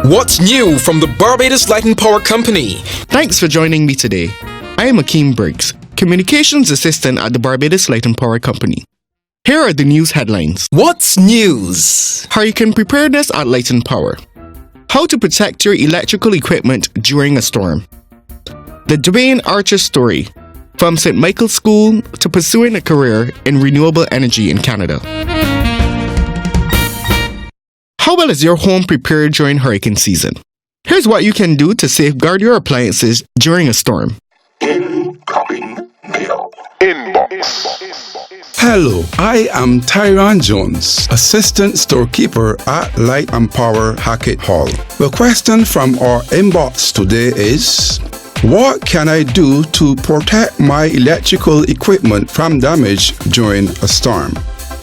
What's new from the Barbados Light and Power Company? Thanks for joining me today. I am Akeem Briggs, Communications Assistant at the Barbados Light and Power Company. Here are the news headlines. What's news? Hurricane Preparedness at Light and Power. How to protect your electrical equipment during a storm. The Dwayne Archer Story. From St. Michael's School to pursuing a career in renewable energy in Canada. How well is your home prepared during hurricane season? Here's what you can do to safeguard your appliances during a storm. Incoming mail. Inbox. Hello, I am Tyron Jones, Assistant Storekeeper at Light and Power Hackett Hall. The question from our inbox today is, what can I do to protect my electrical equipment from damage during a storm?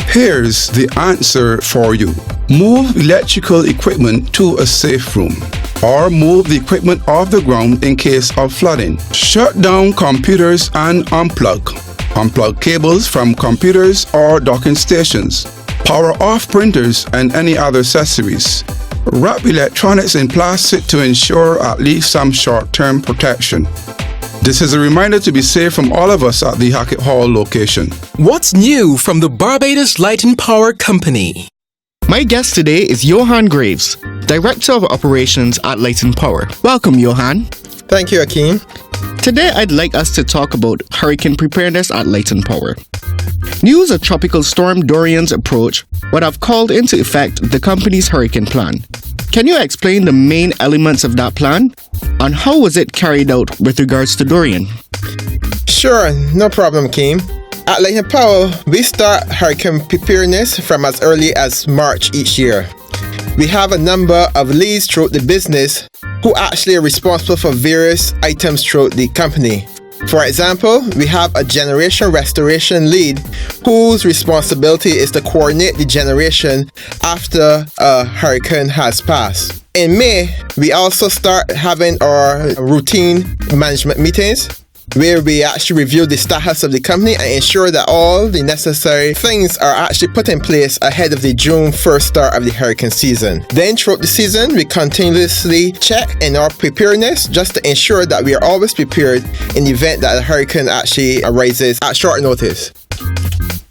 Here's the answer for you. Move electrical equipment to a safe room, or move the equipment off the ground in case of flooding. Shut down computers and unplug. Unplug cables from computers or docking stations. Power off printers and any other accessories. Wrap electronics in plastic to ensure at least some short-term protection. This is a reminder to be safe from all of us at the Hackett Hall location. What's new from the Barbados Light and Power Company? My guest today is Johan Graves, Director of Operations at Light and Power. Welcome, Johan. Thank you, Akeem. Today, I'd like us to talk about hurricane preparedness at Light and Power. News of Tropical Storm Dorian's approach would have called into effect the company's hurricane plan. Can you explain the main elements of that plan? And how was it carried out with regards to Dorian? Sure, no problem, Akeem. At Light and Power, we start hurricane preparedness from as early as March each year. We have a number of leads throughout the business who actually are responsible for various items throughout the company. For example, we have a generation restoration lead whose responsibility is to coordinate the generation after a hurricane has passed. In May, we also start having our routine management meetings where we actually review the status of the company and ensure that all the necessary things are actually put in place ahead of the June 1st start of the hurricane season. Then throughout the season, we continuously check in our preparedness just to ensure that we are always prepared in the event that a hurricane actually arises at short notice.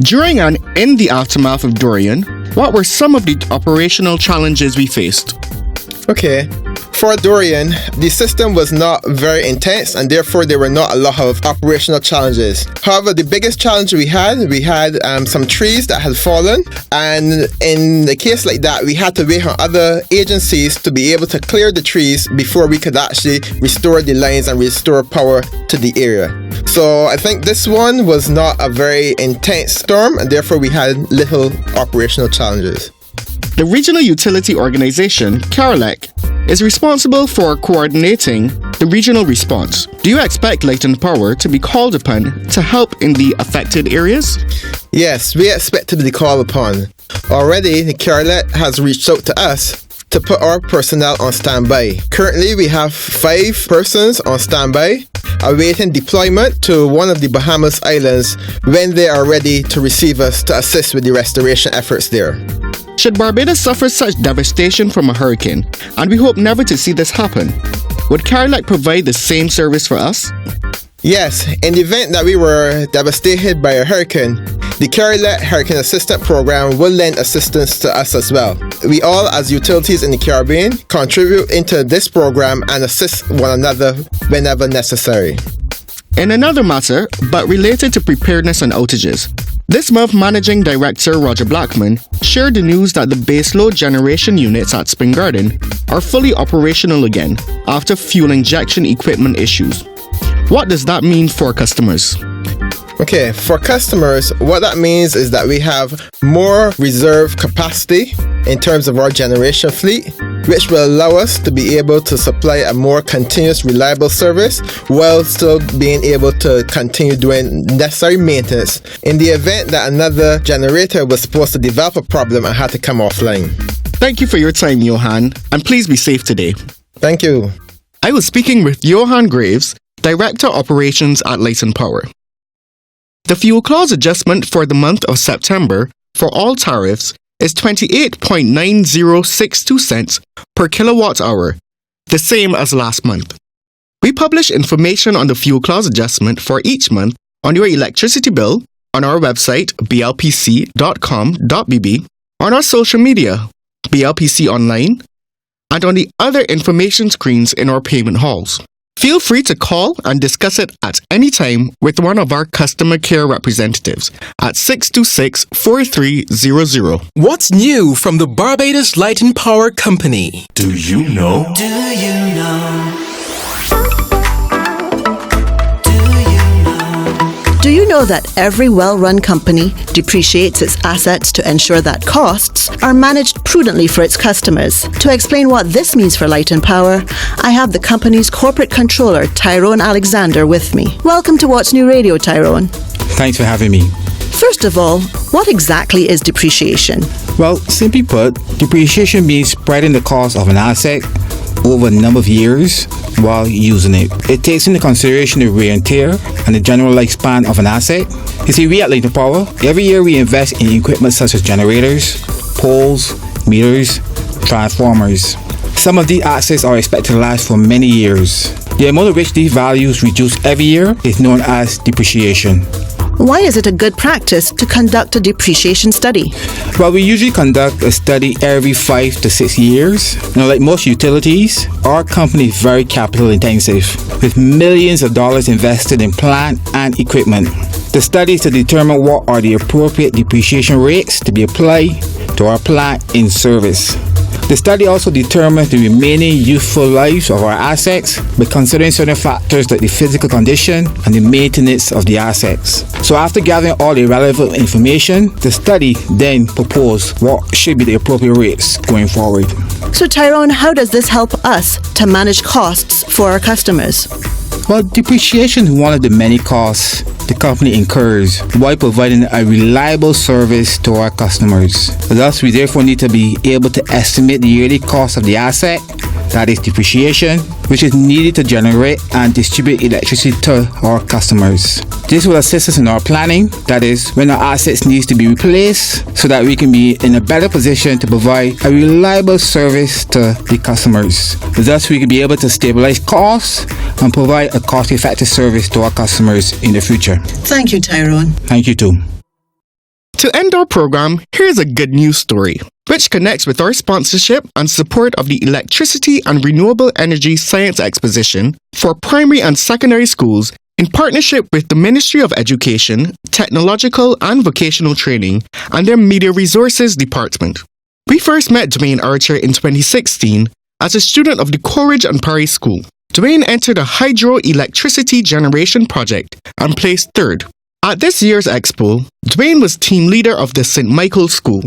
During and in the aftermath of Dorian, what were some of the operational challenges we faced? Okay. For Dorian, the system was not very intense and therefore there were not a lot of operational challenges. However, the biggest challenge we had some trees that had fallen, and in a case like that, we had to wait on other agencies to be able to clear the trees before we could actually restore the lines and restore power to the area. So I think this one was not a very intense storm and therefore we had little operational challenges. The regional utility organization, CARLEC, is responsible for coordinating the regional response. Do you expect Light and Power to be called upon to help in the affected areas? Yes, we expect to be called upon. Already, the CARLEC has reached out to us to put our personnel on standby. Currently, we have 5 persons on standby awaiting deployment to one of the Bahamas Islands when they are ready to receive us to assist with the restoration efforts there. Should Barbados suffer such devastation from a hurricane, and we hope never to see this happen, would CARLEC provide the same service for us? Yes, in the event that we were devastated by a hurricane, the CARLEC Hurricane Assistance Program will lend assistance to us as well. We all, as utilities in the Caribbean, contribute into this program and assist one another whenever necessary. In another matter, but related to preparedness and outages, this month Managing Director Roger Blackman shared the news that the baseload generation units at Spring Garden are fully operational again after fuel injection equipment issues. What does that mean for customers? Okay, for customers, what that means is that we have more reserve capacity in terms of our generation fleet, which will allow us to be able to supply a more continuous, reliable service while still being able to continue doing necessary maintenance in the event that another generator was supposed to develop a problem and had to come offline. Thank you for your time, Johan, and please be safe today. Thank you. I was speaking with Johan Graves, Director Operations at Light and Power. The fuel clause adjustment for the month of September for all tariffs is 28.9062 cents per kilowatt hour, the same as last month. We publish information on the fuel clause adjustment for each month on your electricity bill on our website blpc.com.bb, on our social media, BLPC Online, and on the other information screens in our payment halls. Feel free to call and discuss it at any time with one of our customer care representatives at 626-4300. What's new from the Barbados Light and Power Company? Do you know? Do you know? Do you know that every well-run company depreciates its assets to ensure that costs are managed prudently for its customers? To explain what this means for Light and Power, I have the company's corporate controller, Tyrone Alexander, with me. Welcome to What's New Radio, Tyrone. Thanks for having me. First of all, what exactly is depreciation? Well, simply put, depreciation means spreading the cost of an asset over a number of years while using it. It takes into consideration the wear and tear and the general lifespan of an asset. You see, we at Light and Power, every year we invest in equipment such as generators, poles, meters, transformers. Some of these assets are expected to last for many years. The amount of which these values reduce every year is known as depreciation. Why is it a good practice to conduct a depreciation study? Well, we usually conduct a study every 5 to 6 years. Now, like most utilities, our company is very capital intensive, with millions of dollars invested in plant and equipment. The study is to determine what are the appropriate depreciation rates to be applied to our plant in service. The study also determines the remaining useful lives of our assets by considering certain factors like the physical condition and the maintenance of the assets. So after gathering all the relevant information, the study then proposes what should be the appropriate rates going forward. So Tyrone, how does this help us to manage costs for our customers? Well, depreciation is one of the many costs the company incurs while providing a reliable service to our customers. Thus, we therefore need to be able to estimate the yearly cost of the asset, that is depreciation, which is needed to generate and distribute electricity to our customers. This will assist us in our planning, that is, when our assets need to be replaced, so that we can be in a better position to provide a reliable service to the customers. Thus, we can be able to stabilize costs and provide a cost-effective service to our customers in the future. Thank you, Tyrone. Thank you too. To end our program, here's a good news story, which connects with our sponsorship and support of the Electricity and Renewable Energy Science Exposition for primary and secondary schools in partnership with the Ministry of Education, Technological and Vocational Training and their Media Resources Department. We first met Dwayne Archer in 2016 as a student of the Coleridge and Parry School. Dwayne entered a hydroelectricity generation project and placed third. At this year's expo, Dwayne was team leader of the St. Michael's School,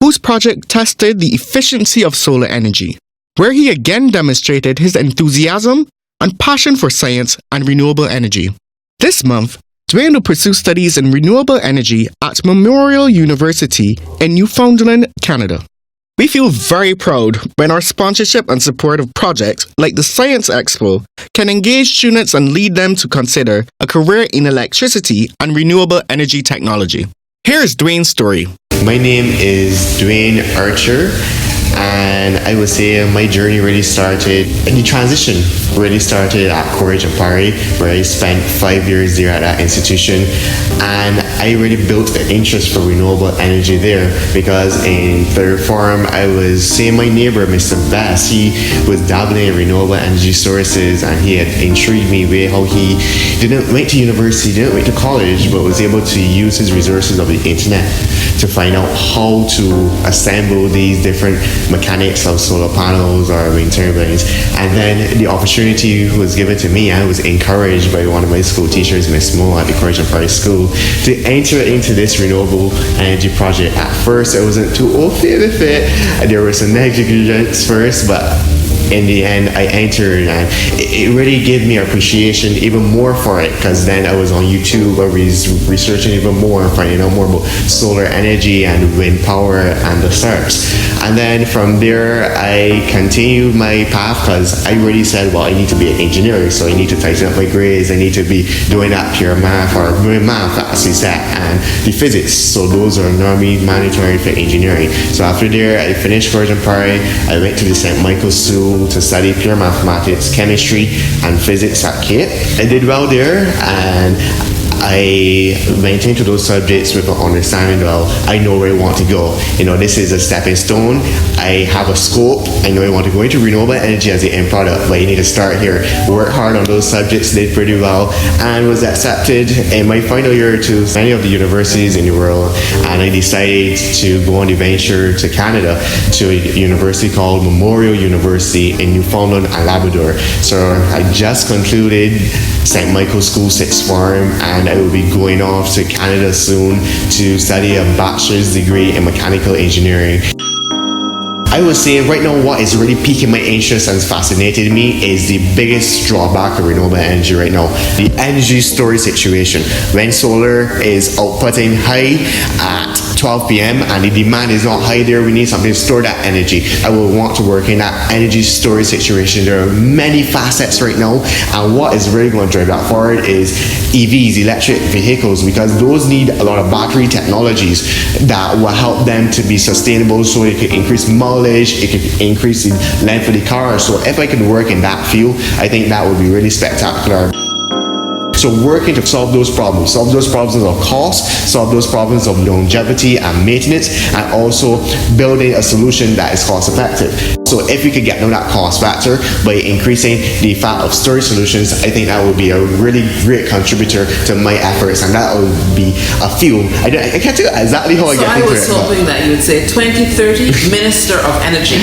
whose project tested the efficiency of solar energy, where he again demonstrated his enthusiasm and passion for science and renewable energy. This month, Dwayne will pursue studies in renewable energy at Memorial University in Newfoundland, Canada. We feel very proud when our sponsorship and support of projects like the Science Expo can engage students and lead them to consider a career in electricity and renewable energy technology. Here's Dwayne's story. My name is Dwayne Archer, and I would say my journey really started, and the transition really started at Coleridge and Parry, where I spent 5 years there at that institution, and I really built an interest for renewable energy there, because in third form I was seeing my neighbor, Mr. Bass. He was dabbling in renewable energy sources, and he had intrigued me with how he didn't went to university, didn't went to college, but was able to use his resources of the internet to find out how to assemble these different mechanics of solar panels or wind turbines. And then the opportunity was given to me. I was encouraged by one of my school teachers, Miss Mo at the Coleridge and Parry School, to enter into this renewable energy project. At first I wasn't too au fait with it. There were some negligence first, but in the end, I entered, and it really gave me appreciation even more for it, because then I was on YouTube, I was researching even more and finding out more about solar energy and wind power and the stars. And then from there, I continued my path, because I really said, well, I need to be an engineer, so I need to tighten up my grades, I need to be doing that pure math, or math as we said, and the physics. So those are normally mandatory for engineering. So after there, I finished college in Paris. I went to the St. Michael's School to study pure mathematics, chemistry, and physics at Cape. I did well there, and I went into those subjects with an understanding, well, I know where I want to go. This is a stepping stone. I have a scope. I know I want to go into renewable energy as the end product, but you need to start here. Work hard on those subjects, did pretty well, and was accepted in my final year to many of the universities in the world. And I decided to go on the venture to Canada, to a university called Memorial University in Newfoundland and Labrador. So I just concluded St. Michael's School 6th form, and I will be going off to Canada soon to study a bachelor's degree in mechanical engineering. I would say right now what is really piquing my interest and fascinating me is the biggest drawback of renewable energy right now, the energy storage situation. When solar is outputting high at 12 p.m. and the demand is not high there, we need something to store that energy. I will want to work in that energy storage situation. There are many facets right now, and what is really going to drive that forward is EVs, electric vehicles, because those need a lot of battery technologies that will help them to be sustainable, so it could increase mileage, it could increase the length of the car. So if I could work in that field, I think that would be really spectacular. So working to solve those problems of cost, solve those problems of longevity and maintenance, and also building a solution that is cost effective. So if we could get down that cost factor by increasing the fact of storage solutions, I think that would be a really great contributor to my efforts, and that would be a field. I can't tell you exactly how I get into it. So I was hoping that you would say 2030 Minister of Energy.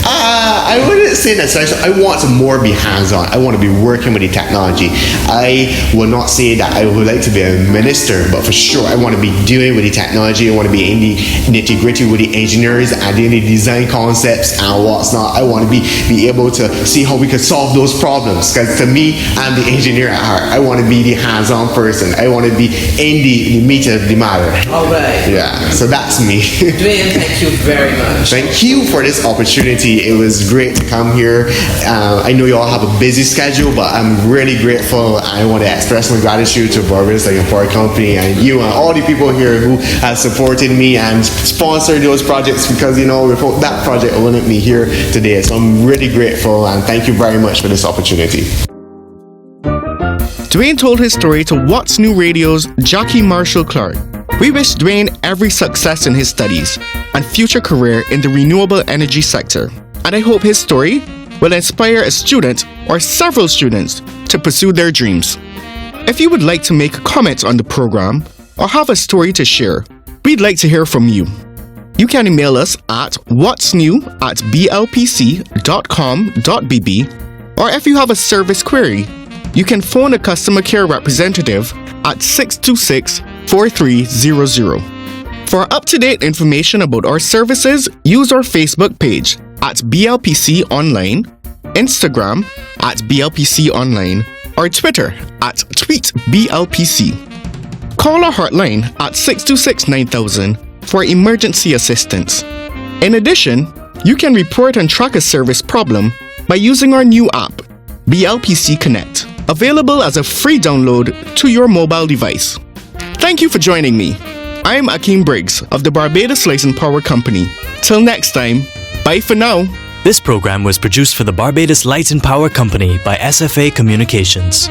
I wouldn't say that. I want to more be hands-on. I want to be working with the technology. I will not say that I would like to be a minister, but for sure I want to be dealing with the technology. I want to be in the nitty-gritty with the engineers and the design concepts and what's not. I want to be able to see how we could solve those problems, because to me, I'm the engineer at heart. I want to be the hands-on person. I want to be in the meat of the matter. All right. Yeah, so that's me. Dwayne, thank you very much. Thank you for this opportunity. It was great to come here. I know you all have a busy schedule, but I'm really grateful. I want to express my gratitude to Barbados Light and Power Company and you and all the people here who have supported me and sponsored those projects, because without that project I wouldn't be here today. So I'm really grateful, and thank you very much for this opportunity. Dwayne told his story to What's New Radio's Jackie Marshall Clark. We wish Dwayne every success in his studies and future career in the renewable energy sector. And I hope his story will inspire a student or several students to pursue their dreams. If you would like to make a comment on the program or have a story to share, we'd like to hear from you. You can email us at whatsnew@blpc.com.bb, or if you have a service query, you can phone a customer care representative at 626-4300. For up-to-date information about our services, use our Facebook page at BLPC Online, Instagram at BLPC Online, or Twitter at TweetBLPC. Call our hotline at 626-9000 for emergency assistance. In addition, you can report and track a service problem by using our new app, BLPC Connect, available as a free download to your mobile device. Thank you for joining me. I'm Akeem Briggs of the Barbados Light and Power Company. Till next time, bye for now. This program was produced for the Barbados Light and Power Company by SFA Communications.